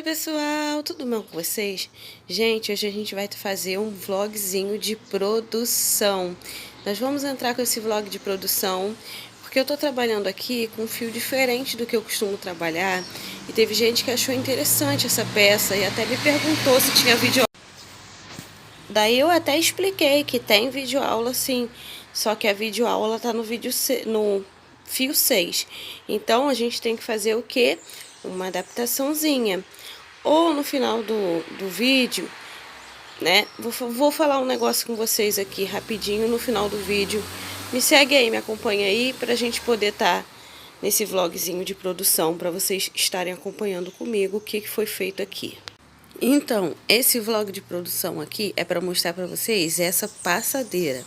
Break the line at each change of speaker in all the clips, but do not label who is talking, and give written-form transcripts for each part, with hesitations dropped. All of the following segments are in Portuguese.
Pessoal, tudo bem com vocês? Gente, hoje a gente vai fazer um vlogzinho de produção. Nós vamos entrar com esse vlog de produção porque eu tô trabalhando aqui com um fio diferente do que eu costumo trabalhar e teve gente que achou interessante essa peça e até me perguntou se tinha vídeo. Daí eu até expliquei que tem videoaula sim, só que a videoaula tá no fio 6. Então a gente tem que fazer o quê? Uma adaptaçãozinha. Ou no final do vídeo, né? Vou falar um negócio com vocês aqui rapidinho no final do vídeo. Me segue aí, me acompanha aí pra gente poder estar nesse vlogzinho de produção, pra vocês estarem acompanhando comigo o que foi feito aqui. Então, esse vlog de produção aqui é para mostrar para vocês essa passadeira.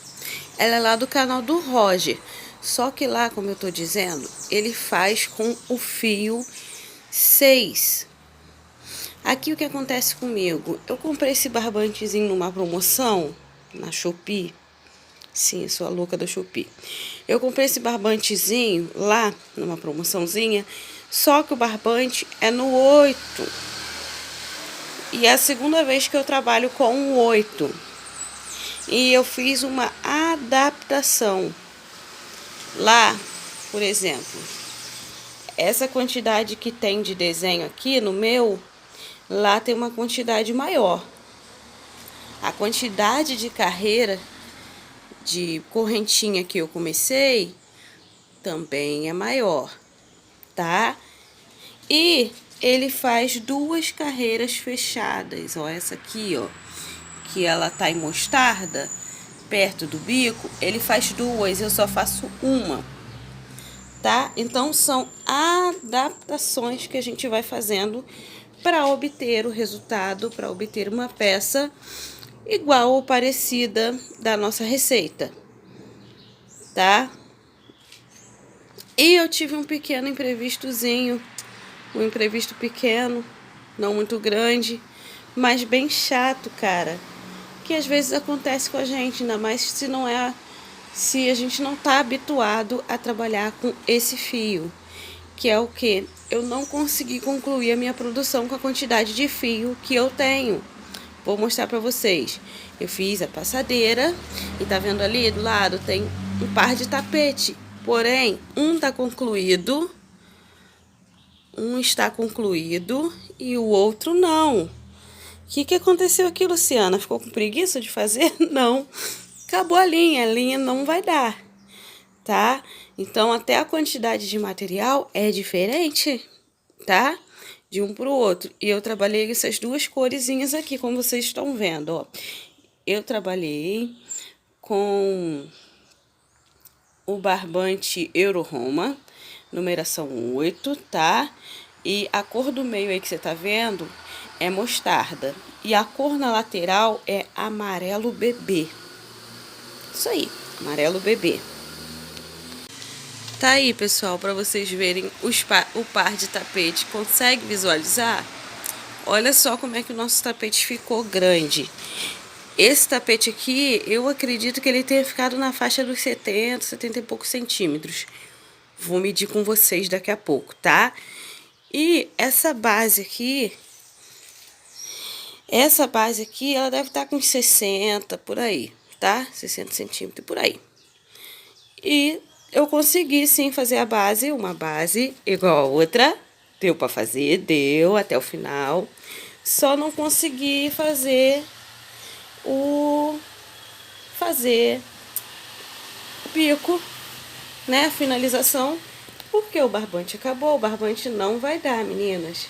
Ela é lá do canal do Roger, só que lá, como eu tô dizendo, ele faz com o fio 6. Aqui o que acontece comigo? Eu comprei esse barbantezinho numa promoção na Shopee. Sim, eu sou a louca da Shopee. Eu comprei esse barbantezinho lá numa promoçãozinha, só que o barbante é no 8. E é a segunda vez que eu trabalho com o 8. E eu fiz uma adaptação. Lá, por exemplo, essa quantidade que tem de desenho aqui no meu, lá tem uma quantidade maior. A quantidade de carreira de correntinha que eu comecei também é maior, tá? E ele faz 2 carreiras fechadas, ó, essa aqui, ó, que ela tá em mostarda, perto do bico, ele faz 2, eu só faço uma, tá? Então são adaptações que a gente vai fazendo para obter o resultado, para obter uma peça igual ou parecida da nossa receita, tá? E eu tive um pequeno imprevistozinho, um imprevisto pequeno, não muito grande, mas bem chato, cara, que às vezes acontece com a gente, ainda mais se a gente não tá habituado a trabalhar com esse fio, que é o que? Eu não consegui concluir a minha produção com a quantidade de fio que eu tenho. Vou mostrar pra vocês. Eu fiz a passadeira e tá vendo ali do lado tem um par de tapete, porém um tá concluído, um está concluído e o outro não. O que aconteceu aqui, Luciana? Ficou com preguiça de fazer? Não. Acabou a linha não vai dar, tá? Então, até a quantidade de material é diferente, tá? De um pro outro. E eu trabalhei essas 2 coresinhas aqui, como vocês estão vendo, ó. Eu trabalhei com o barbante Euro Roma, numeração 8, tá? E a cor do meio aí que você tá vendo é mostarda. E a cor na lateral é amarelo bebê. Isso aí, amarelo bebê. Tá aí, pessoal, para vocês verem o par de tapete. Consegue visualizar? Olha só como é que o nosso tapete ficou grande. Esse tapete aqui, eu acredito que ele tenha ficado na faixa dos 70 e poucos centímetros. Vou medir com vocês daqui a pouco, tá? E essa base aqui, ela deve estar com 60, por aí, tá? 60 centímetros, por aí. E eu consegui, sim, fazer a base, uma base igual a outra. Deu pra fazer, deu até o final. Só não consegui fazer o bico, né, a finalização, porque o barbante acabou. O barbante não vai dar, meninas.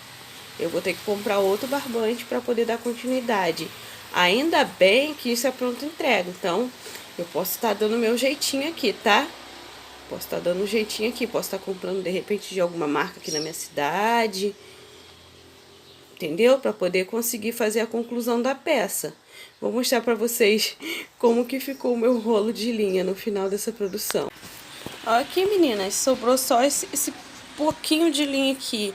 Eu vou ter que comprar outro barbante para poder dar continuidade. Ainda bem que isso é pronto entrega, então eu posso estar dando meu jeitinho aqui, tá? Posso estar dando um jeitinho aqui, posso estar comprando de repente de alguma marca aqui na minha cidade, entendeu? Para poder conseguir fazer a conclusão da peça. Vou mostrar para vocês como que ficou o meu rolo de linha no final dessa produção. Aqui, meninas, sobrou só esse pouquinho de linha aqui.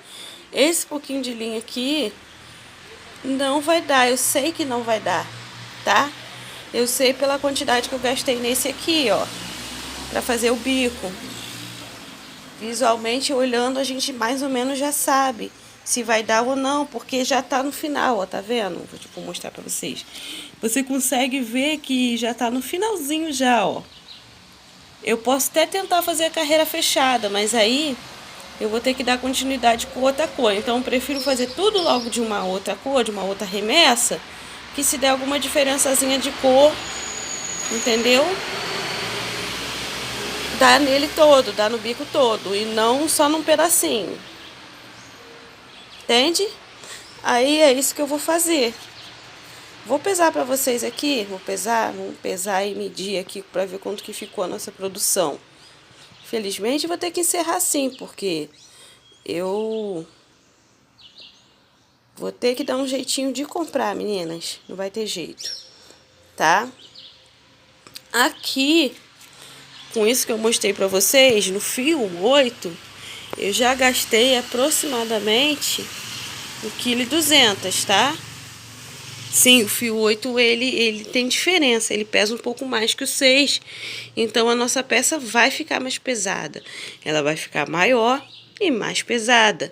Esse pouquinho de linha aqui não vai dar, eu sei que não vai dar, tá? Eu sei pela quantidade que eu gastei nesse aqui, ó, pra fazer o bico. Visualmente, olhando, a gente mais ou menos já sabe se vai dar ou não, porque já tá no final, ó, tá vendo? Vou tipo mostrar pra vocês. Você consegue ver que já tá no finalzinho já, ó. Eu posso até tentar fazer a carreira fechada, mas aí eu vou ter que dar continuidade com outra cor. Então eu prefiro fazer tudo logo de uma outra cor, de uma outra remessa, que se der alguma diferençazinha de cor, entendeu? Dá nele todo, dá no bico todo, e não só num pedacinho. Entende? Aí é isso que eu vou fazer. Vou pesar pra vocês aqui, vamos pesar e medir aqui pra ver quanto que ficou a nossa produção. Felizmente vou ter que encerrar sim, porque eu vou ter que dar um jeitinho de comprar, meninas. Não vai ter jeito, tá? Aqui, com isso que eu mostrei pra vocês, no fio 8, eu já gastei aproximadamente 1,2 kg, tá? Sim, o fio 8, ele tem diferença, ele pesa um pouco mais que o 6, então a nossa peça vai ficar mais pesada. Ela vai ficar maior e mais pesada.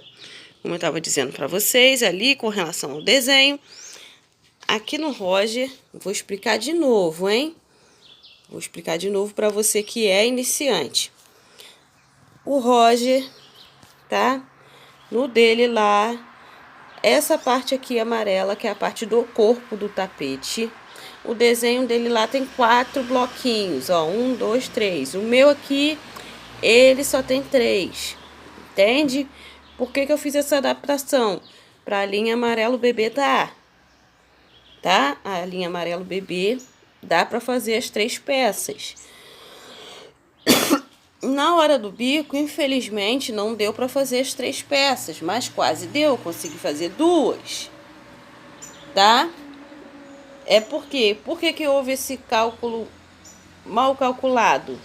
Como eu estava dizendo para vocês ali, com relação ao desenho, aqui no Roger, vou explicar de novo, hein? Vou explicar de novo para você que é iniciante. O Roger, tá? No dele lá, essa parte aqui amarela, que é a parte do corpo do tapete, o desenho dele lá tem 4 bloquinhos, ó, 1, 2, 3. O meu aqui, ele só tem 3, entende? Por que que eu fiz essa adaptação? Para a linha amarelo bebê tá? A linha amarelo bebê dá para fazer as 3 peças. Na hora do bico, infelizmente, não deu para fazer as 3 peças, mas quase deu, consegui fazer 2, tá? É porque, por que que houve esse cálculo mal calculado?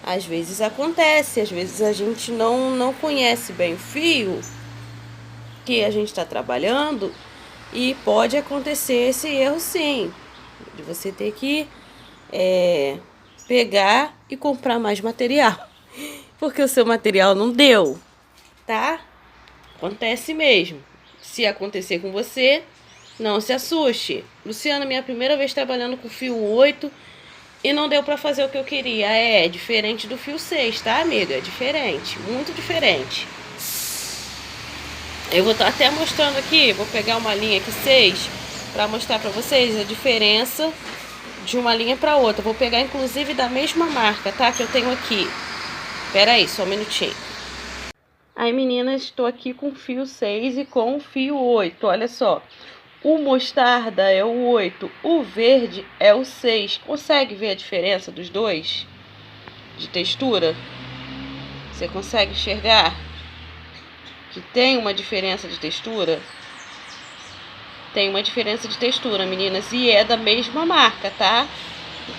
Às vezes acontece, às vezes a gente não conhece bem o fio que a gente está trabalhando e pode acontecer esse erro sim, de você ter que pegar e comprar mais material, porque o seu material não deu, tá? Acontece mesmo. Se acontecer com você, não se assuste. Luciana, minha primeira vez trabalhando com fio 8 e não deu pra fazer o que eu queria. É diferente do fio 6, tá, amiga? É diferente, muito diferente. Eu vou estar até mostrando aqui, vou pegar uma linha aqui 6 pra mostrar pra vocês a diferença de uma linha pra outra. Vou pegar inclusive da mesma marca, tá? Que eu tenho aqui. Pera aí, só um minutinho. Aí, meninas, estou aqui com o fio 6 e com o fio 8. Olha só. O mostarda é o 8, o verde é o 6. Consegue ver a diferença dos dois? De textura? Você consegue enxergar que tem uma diferença de textura? Tem uma diferença de textura, meninas, e é da mesma marca, tá?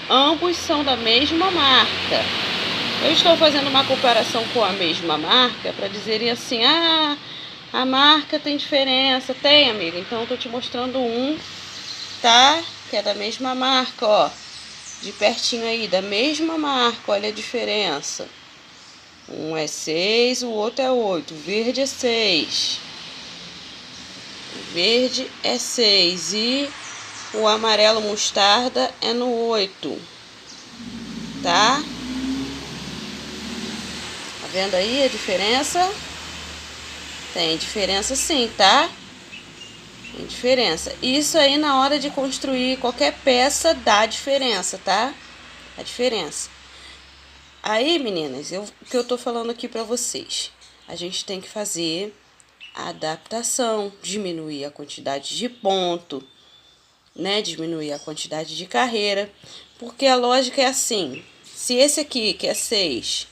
Ambos são da mesma marca. Eu estou fazendo uma comparação com a mesma marca para dizerem assim, ah, a marca tem diferença. Tem, amiga, então eu tô te mostrando um, tá? Que é da mesma marca, ó. De pertinho aí, da mesma marca, olha a diferença. Um é 6, o outro é 8. O verde é 6. O verde é 6 e o amarelo mostarda é no 8. Tá? Tá vendo aí a diferença? Tem diferença sim, tá? Tem diferença. Isso aí na hora de construir qualquer peça dá diferença, tá? A diferença. Aí, meninas, o que eu tô falando aqui pra vocês? A gente tem que fazer a adaptação, diminuir a quantidade de ponto, né? Diminuir a quantidade de carreira, porque a lógica é assim. Se esse aqui, que é 6,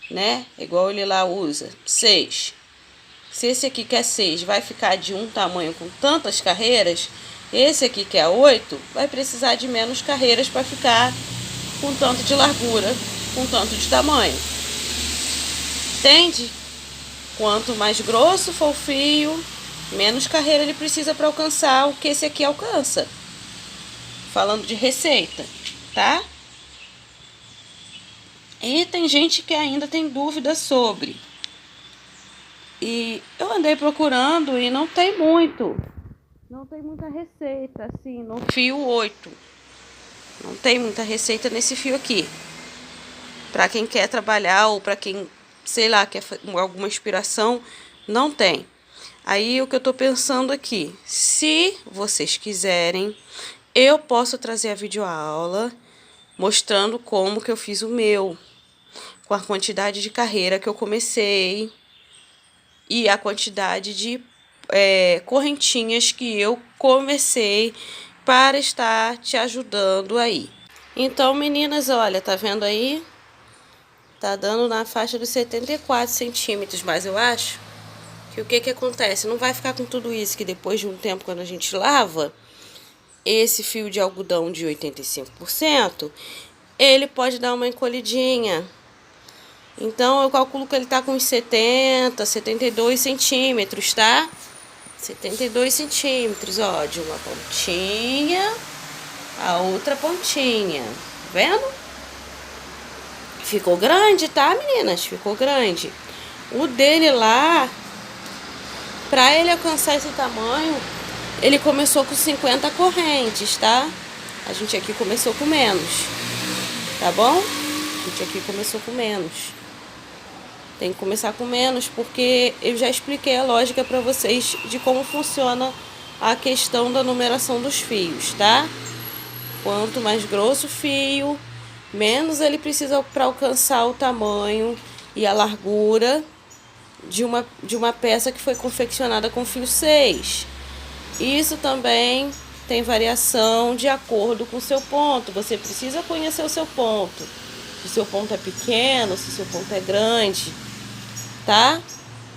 né? Igual ele lá usa, 6. Se esse aqui que é 6 vai ficar de um tamanho com tantas carreiras, esse aqui que é 8 vai precisar de menos carreiras para ficar com tanto de largura, com tanto de tamanho. Entende? Quanto mais grosso for o fio, menos carreira ele precisa para alcançar o que esse aqui alcança. Falando de receita, tá? E tem gente que ainda tem dúvida sobre E eu andei procurando e não tem muito. Não tem muita receita, assim, no fio 8. Não tem muita receita nesse fio aqui. Pra quem quer trabalhar ou pra quem, sei lá, quer alguma inspiração, não tem. Aí o que eu tô pensando aqui, se vocês quiserem, eu posso trazer a videoaula mostrando como que eu fiz o meu, com a quantidade de carreira que eu comecei e a quantidade de correntinhas que eu comecei para estar te ajudando aí. Então, meninas, olha, tá vendo aí? Tá dando na faixa dos 74 centímetros, mas eu acho que o que acontece? Não vai ficar com tudo isso, que depois de um tempo, quando a gente lava, esse fio de algodão de 85%, ele pode dar uma encolhidinha. Então, eu calculo que ele tá com uns 70, 72 centímetros, tá? 72 centímetros, ó, de uma pontinha a outra pontinha. Tá vendo? Ficou grande, tá, meninas? Ficou grande. O dele lá, pra ele alcançar esse tamanho, ele começou com 50 correntes, tá? A gente aqui começou com menos, tá bom? A gente aqui começou com menos. Tem que começar com menos, porque eu já expliquei a lógica pra vocês de como funciona a questão da numeração dos fios, tá? Quanto mais grosso o fio, menos ele precisa para alcançar o tamanho e a largura de uma peça que foi confeccionada com fio 6. Isso também tem variação de acordo com o seu ponto. Você precisa conhecer o seu ponto. Se o seu ponto é pequeno, se o seu ponto é grande, tá?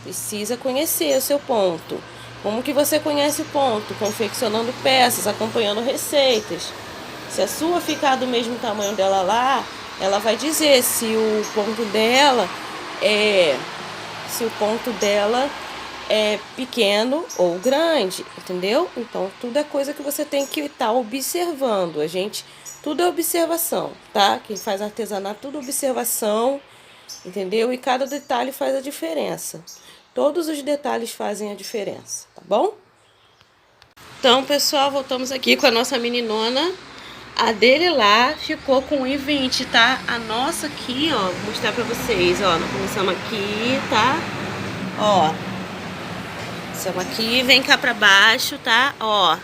Precisa conhecer o seu ponto. Como que você conhece o ponto? Confeccionando peças, acompanhando receitas. Se a sua ficar do mesmo tamanho dela lá, ela vai dizer se o ponto dela é pequeno ou grande, entendeu? Então tudo é coisa que você tem que estar observando. Tudo é observação, tá? Quem faz artesanato, tudo é observação, entendeu? E cada detalhe faz a diferença. Todos os detalhes fazem a diferença, tá bom? Então, pessoal, voltamos aqui com a nossa meninona. A dele lá ficou com 1,20, tá? A nossa aqui, ó, vou mostrar pra vocês, ó. Nós começamos aqui, tá? Ó. Começamos aqui, vem cá pra baixo, tá? Ó.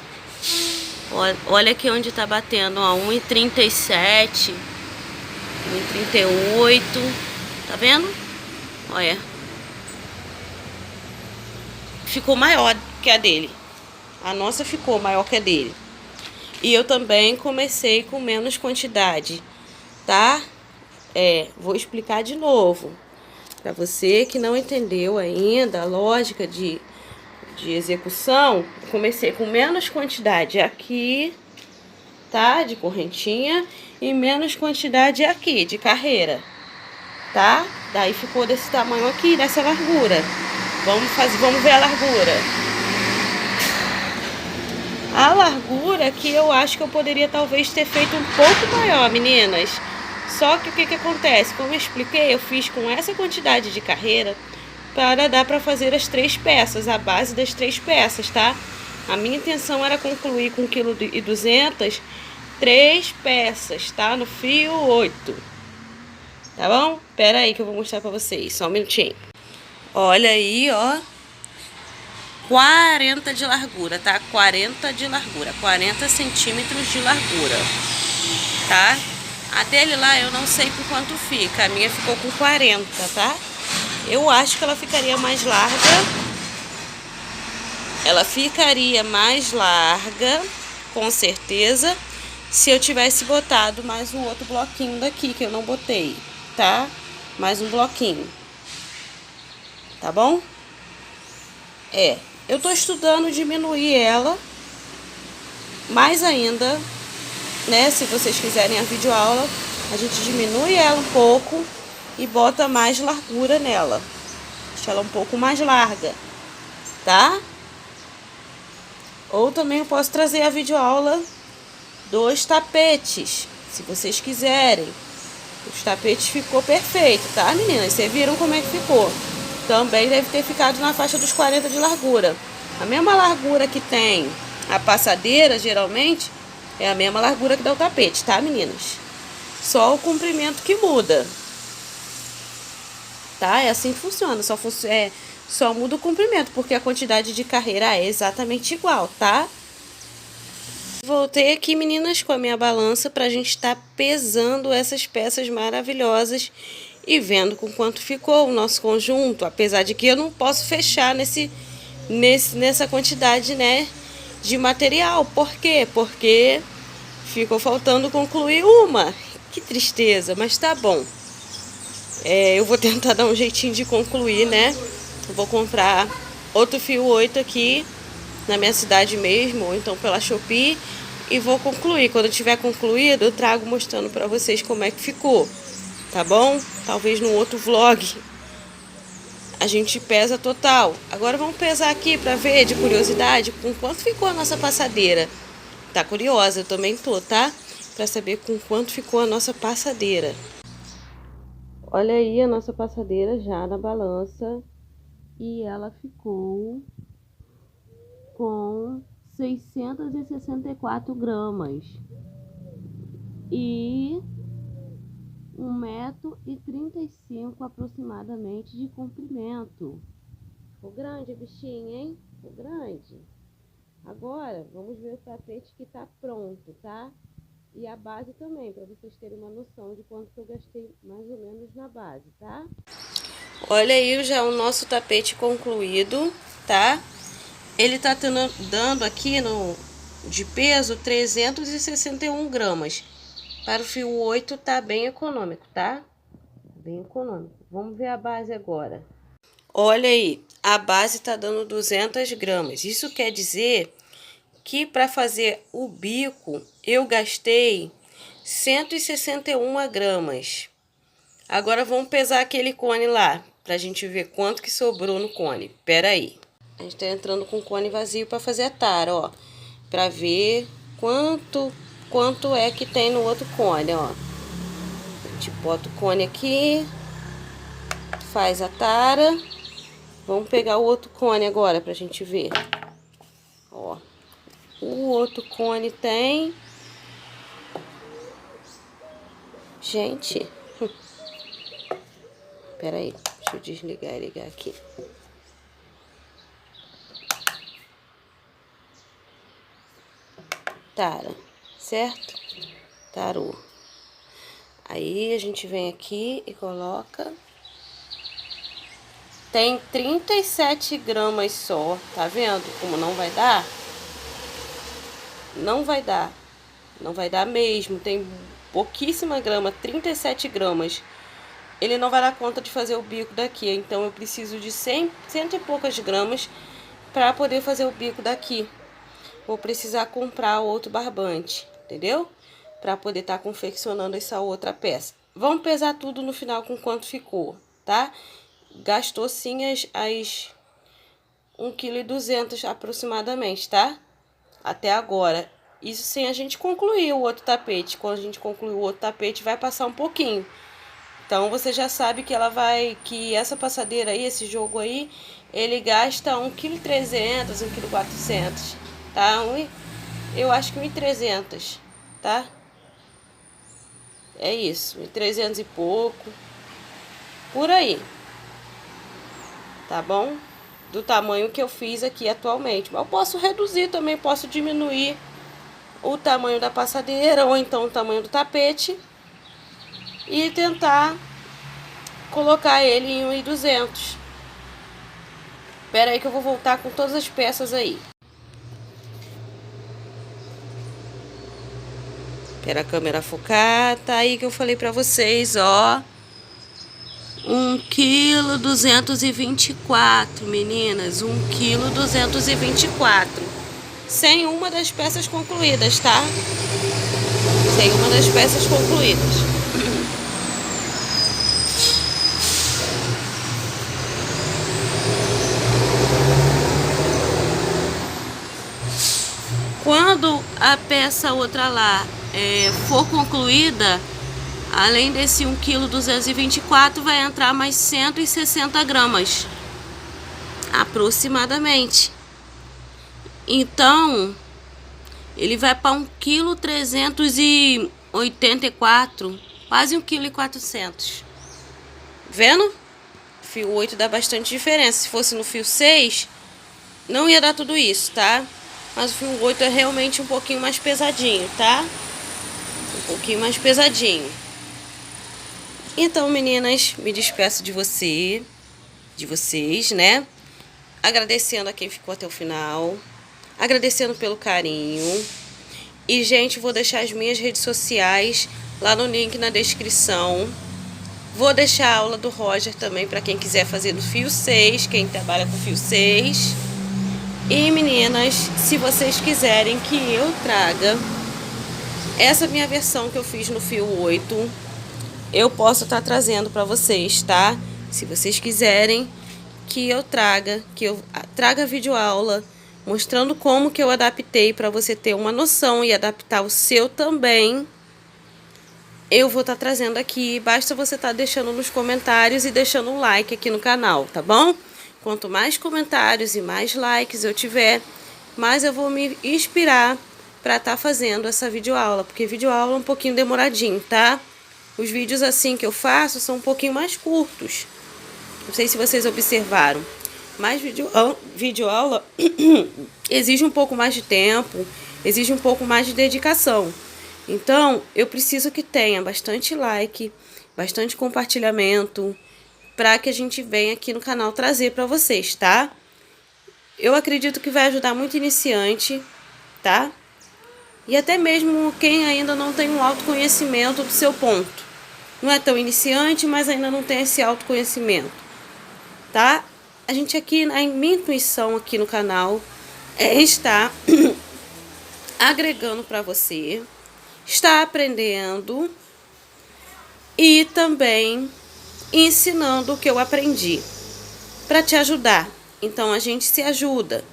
Olha aqui onde tá batendo, ó. 1,37, 1,38. Tá vendo? Olha. Ficou maior que a dele. A nossa ficou maior que a dele. E eu também comecei com menos quantidade, tá? Vou explicar de novo. Para você que não entendeu ainda a lógica de execução, eu comecei com menos quantidade aqui, tá? De correntinha. E menos quantidade aqui, de carreira, tá? Daí ficou desse tamanho aqui, dessa largura. Vamos ver a largura. A largura que eu acho que eu poderia talvez ter feito um pouco maior, meninas. Só que o que acontece? Como eu expliquei, eu fiz com essa quantidade de carreira para dar para fazer as 3 peças, a base das 3 peças, tá? A minha intenção era concluir com 1,2 kg 3 peças, tá? No fio 8. Tá bom? Pera aí que eu vou mostrar para vocês, só um minutinho. Olha aí, ó. 40 de largura, tá? 40 de largura, 40 centímetros de largura, tá? A dele lá eu não sei por quanto fica, a minha ficou com 40, tá? Eu acho que ela ficaria mais larga. Ela ficaria mais larga, com certeza, se eu tivesse botado mais um outro bloquinho daqui, que eu não botei, tá? Mais um bloquinho, tá bom? Eu tô estudando diminuir ela mais ainda, né? Se vocês quiserem a videoaula, a gente diminui ela um pouco e bota mais largura nela. Deixa ela um pouco mais larga, tá? Ou também eu posso trazer a videoaula dos tapetes, se vocês quiserem. Os tapetes ficou perfeito, tá, meninas? Vocês viram como é que ficou? também deve ter ficado na faixa dos 40 de largura. A mesma largura que tem a passadeira, geralmente, é a mesma largura que dá o tapete, tá, meninas? Só o comprimento que muda. Tá? É assim que funciona. Só muda o comprimento, porque a quantidade de carreira é exatamente igual, tá? Voltei aqui, meninas, com a minha balança pra gente estar pesando essas peças maravilhosas e vendo com quanto ficou o nosso conjunto. Apesar de que eu não posso fechar nessa quantidade, né, de material. Por quê? Porque ficou faltando concluir uma. Que tristeza, mas tá bom. Eu vou tentar dar um jeitinho de concluir, né? Eu vou comprar outro fio 8 aqui na minha cidade mesmo, ou então pela Shopee, e vou concluir. Quando eu tiver concluído, eu trago mostrando pra vocês como é que ficou, tá bom? Talvez num outro vlog a gente pesa total. Agora vamos pesar aqui pra ver, de curiosidade, com quanto ficou a nossa passadeira. Tá curiosa? Eu também tô, tá? Pra saber com quanto ficou a nossa passadeira. Olha aí a nossa passadeira já na balança. E ela ficou com 664 gramas. E 1,35 m aproximadamente de comprimento. Ficou grande a bichinha, hein? Ficou grande. Agora, vamos ver o tapete que tá pronto, tá? E a base também, para vocês terem uma noção de quanto que eu gastei mais ou menos na base, tá? Olha aí já o nosso tapete concluído, tá? Ele tá dando aqui de peso 361 gramas. Para o fio 8 tá bem econômico, tá? Bem econômico. Vamos ver a base agora. Olha aí, a base tá dando 200 gramas. Isso quer dizer que para fazer o bico eu gastei 161 gramas. Agora vamos pesar aquele cone lá, pra gente ver quanto que sobrou no cone. Pera aí. A gente tá entrando com o cone vazio para fazer a tara, ó. Pra ver quanto é que tem no outro cone, ó. A gente bota o cone aqui, faz a tara. Vamos pegar o outro cone agora pra gente ver. Ó. O outro cone tem... Gente... Pera aí, deixa eu desligar e ligar aqui. Tara, certo? Tarou. Aí a gente vem aqui e coloca... Tem 37 gramas só, tá vendo como não vai dar? Não vai dar. Não vai dar mesmo, tem pouquíssima grama, 37 gramas. Ele não vai dar conta de fazer o bico daqui, então eu preciso de 100 e poucas gramas para poder fazer o bico daqui. Vou precisar comprar outro barbante, entendeu? Para poder estar confeccionando essa outra peça. Vamos pesar tudo no final com quanto ficou, tá? Gastou sim as 1,2 kg aproximadamente, tá? Até agora. Isso sem a gente concluir o outro tapete. Quando a gente concluir o outro tapete, vai passar um pouquinho. Então, você já sabe que essa passadeira aí, esse jogo aí, ele gasta 1,3 kg, 1,4 kg, tá? Eu acho que 1,3 kg, tá? É isso, 1,3 e pouco, por aí, tá bom? Do tamanho que eu fiz aqui atualmente. Mas eu posso reduzir também, posso diminuir o tamanho da passadeira ou então o tamanho do tapete e tentar colocar ele em 1,2 kg. Espera aí que eu vou voltar com todas as peças aí. Espera a câmera focar. Tá aí que eu falei pra vocês, ó. 1,224 kg, meninas. 1,224 kg. Sem uma das peças concluídas, tá? Sem uma das peças concluídas. Quando a peça outra lá for concluída, além desse 1,224 kg, vai entrar mais 160 gramas, aproximadamente. Então, ele vai para 1,384 kg, quase 1,4 kg. Vendo? Fio 8 dá bastante diferença. Se fosse no fio 6, não ia dar tudo isso, tá? Mas o fio 8 é realmente um pouquinho mais pesadinho, tá? Um pouquinho mais pesadinho. Então, meninas, me despeço de vocês, né? Agradecendo a quem ficou até o final. Agradecendo pelo carinho. E, gente, vou deixar as minhas redes sociais lá no link na descrição. Vou deixar a aula do Roger também para quem quiser fazer no fio 6, quem trabalha com fio 6. E, meninas, se vocês quiserem que eu traga essa minha versão que eu fiz no fio 8, eu posso estar trazendo para vocês, tá? Se vocês quiserem que eu traga videoaula mostrando como que eu adaptei para você ter uma noção e adaptar o seu também, eu vou estar trazendo aqui. Basta você estar deixando nos comentários e deixando um like aqui no canal, tá bom? Quanto mais comentários e mais likes eu tiver, mais eu vou me inspirar para estar fazendo essa videoaula, porque videoaula é um pouquinho demoradinho, tá? Os vídeos assim que eu faço são um pouquinho mais curtos. Não sei se vocês observaram. Mas videoaula exige um pouco mais de tempo, exige um pouco mais de dedicação. Então, eu preciso que tenha bastante like, bastante compartilhamento, para que a gente venha aqui no canal trazer para vocês, tá? Eu acredito que vai ajudar muito iniciante, tá? E até mesmo quem ainda não tem um autoconhecimento do seu ponto. Não é tão iniciante, mas ainda não tem esse autoconhecimento, tá? A gente aqui, a minha intuição aqui no canal é estar agregando para você, estar aprendendo e também ensinando o que eu aprendi para te ajudar. Então a gente se ajuda.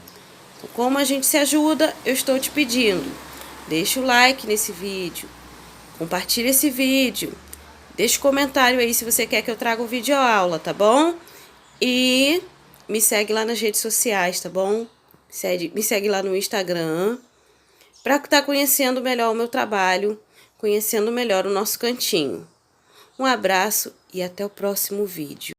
Como a gente se ajuda, eu estou te pedindo, deixa o like nesse vídeo, compartilha esse vídeo, deixa um comentário aí se você quer que eu traga um vídeo aula, tá bom? E me segue lá nas redes sociais, tá bom? Me segue lá no Instagram, para estar conhecendo melhor o meu trabalho, conhecendo melhor o nosso cantinho. Um abraço e até o próximo vídeo.